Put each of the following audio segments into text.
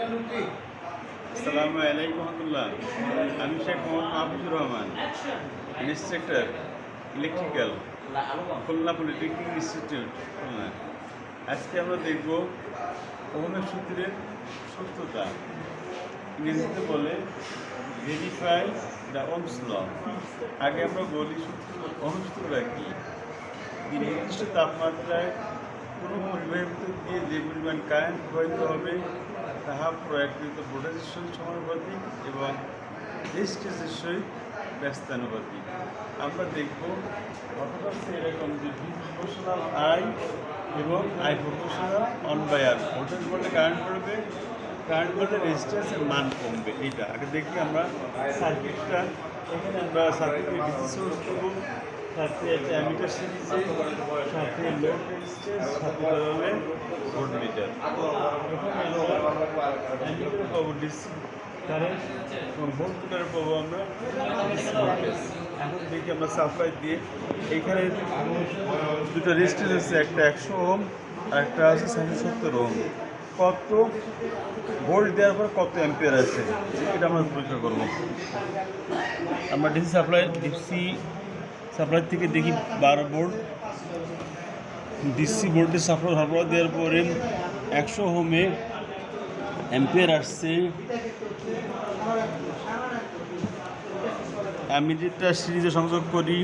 আসসালামু আলাইকুম রহমতুল্লাহ। আমি Sheikh Mohammad Mahfuzur Rahman, instructor electrical, Khulna polytechnic institute, Khulna. আজকে আমরা দেখব ওহমের সূত্রের সত্যতা। ইংরেজিতে বলে ভেরিফাই দ্য ওহমস ল। আগে আমরা বলি ওহম সূত্রটা কি। নির্দিষ্ট তাপমাত্রায় কোনো পরিবাহের ভিতর দিয়ে যে পরিমাণ কারেন্ট প্রবাহিত হবে তাহা প্রয়োগকৃত ভোল্টেজের সহিত সমানুপাতিক এবং রেজিস্ট্যান্সের সহিত ব্যস্তানুপাতিক। আমরা দেখব অথবা এরকম যে ভি প্রপোর্শনাল আই এবং I proportional one by R. Voltage বলতে কারেন্ট পড়বে, কারেন্ট বলতে রেজিস্ট্যান্সের মান কমবে। এইটা আগে দেখি আমরা সার্কিটটা। এখানে আমরা সার্কিটের ডিসি সোর্স করবো, সাথে একটা অ্যামিটার সিরিজে, সাথে লোড রেজিস্ট্যান্স, সাথে হবে ভোল্টমিটার। এখানে আমরা অ্যামিটারে পাবো ডিসি কারেন্ট এবং ভোল্টমিটারে পাবো আমরা ডিসি ভোল্টেজ। এখন দেখি আমরা সাপ্লাই দিয়ে এখানে দুটো রেজিস্ট্যান্স আছে, একটা 100 ওহম আর একটা আছে 770 ওহম। কত ভোল্ট দেওয়ার পর কত অ্যাম্পিয়ার আছে এটা আমরা পরীক্ষা করবো। আমরা ডিসি সাপ্লাই থেকে দেখি 12 ভোল্ট ডিসি ভোল্টেজ সাপ্লাই দেওয়ার পরে 100 ওহমে অ্যাম্পিয়ার আসছে। আমি যেটা সিরিজে সংযোগ করি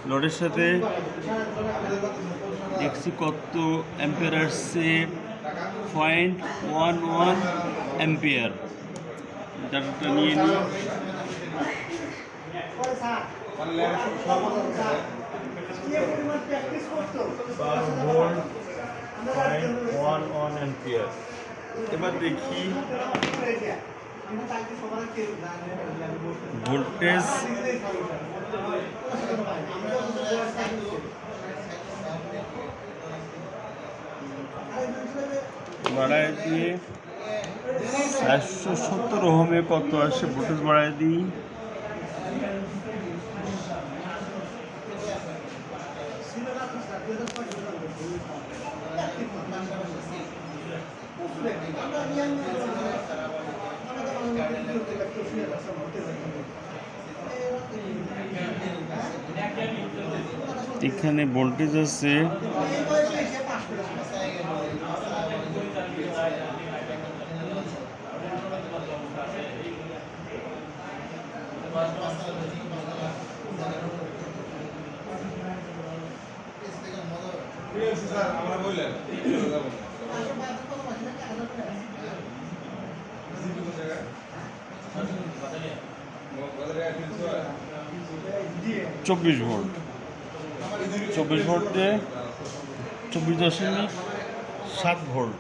লোডের সাথে, দেখছি কত অ্যাম্পিয়ার আসছে, 0.11 অ্যাম্পিয়ার। ডাটাটা নিয়ে নিই। 0.11 অ্যাম্পিয়ার। এবার দেখি ভোল্টেজ বাড়ায় দিয়ে 770 ওহমে কত আসে, ভোল্টেজ বাড়ায় দিই। এখানে ভোল্টেজ আছে চব্বিশ ভোল্ট। 24 ভোল্টে 24.7 ভোল্ট।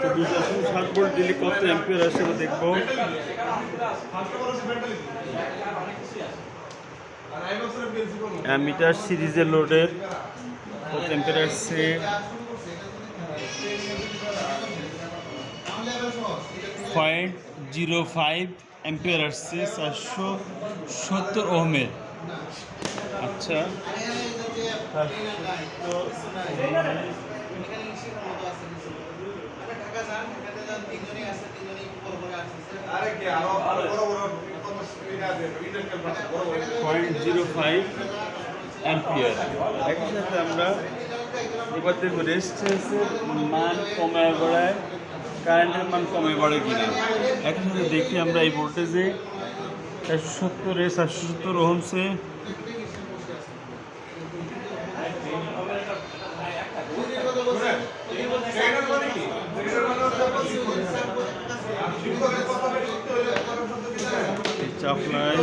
24.7 ভোল্ট দিলে কত অ্যাম্পিয়ার আসে দেখবো। অ্যামিটার সিরিজের লোডের কত অ্যাম্পিয়ার আসছে, 0.05 অ্যাম্পিয়ার আসছে 470 ওহমের। আচ্ছা, অ্যাম্পিয়ার। একই সাথে আমরা এবার দেখবো রেজিস্ট্যান্সের মান কমায় বাড়ায়, কারেন্টের মান কমে বাড়ে কিনা। একই সাথে দেখি আমরা এই ভোল্টেজে 770 ওহমসে সাপ্লাই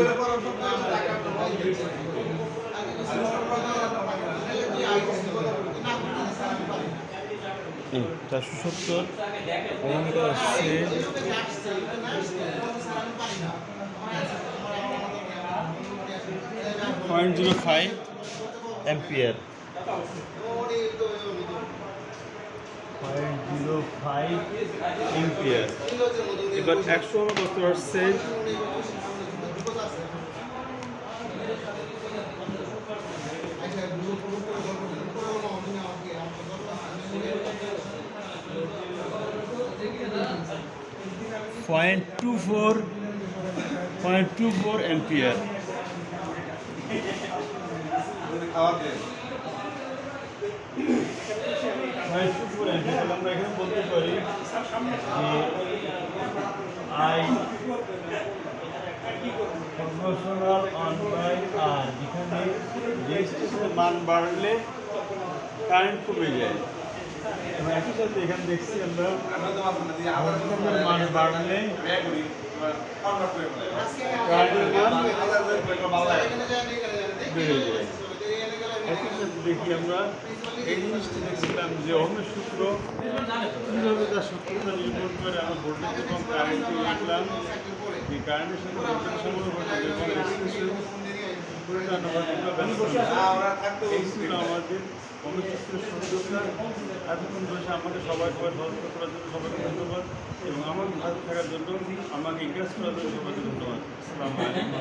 470 ওহমে আসছে 0.05 অ্যাম্পিয়ার। 0.05 অ্যাম্পিয়ার। এবার 100 ওহমে কত আসছে, 0.24 অ্যাম্পিয়ার। আমরা এখানে বলতে পারি যে আই প্রপোর্শনাল অন বাই আর, যেখানে রেজিস্ট্যান্সের মান বাড়লে কারেন্ট কমে যায়। এবং একই সাথে এখানে দেখছি আমরা ভোল্টেজের মান বাড়লে কারেন্টের মান বেড়ে যায়। একই সাথে দেখি আমরা এই জিনিসটা দেখছিলাম যে ওহমের সূত্র কীভাবে তার সূত্রটা নির্ভর করে আমরা ভোল্টেজ এবং কারেন্টকে লিখলাম। এই কারেন্টের সাথে ভোল্টেজের সমানুপাতিক এবং রেজিস্ট্যান্সের এই ছিল আমাদের ওহমের সূত্রের সূত্রটা। এতক্ষণ বসে আমাকে সবাইকে সহযোগিতা করার জন্য সবাইকে ধন্যবাদ, এবং আমার ভালো থাকার জন্য আমাকে এনকারেজ করার জন্য সবাইকে ধন্যবাদ। আসসালামু আলাইকুম।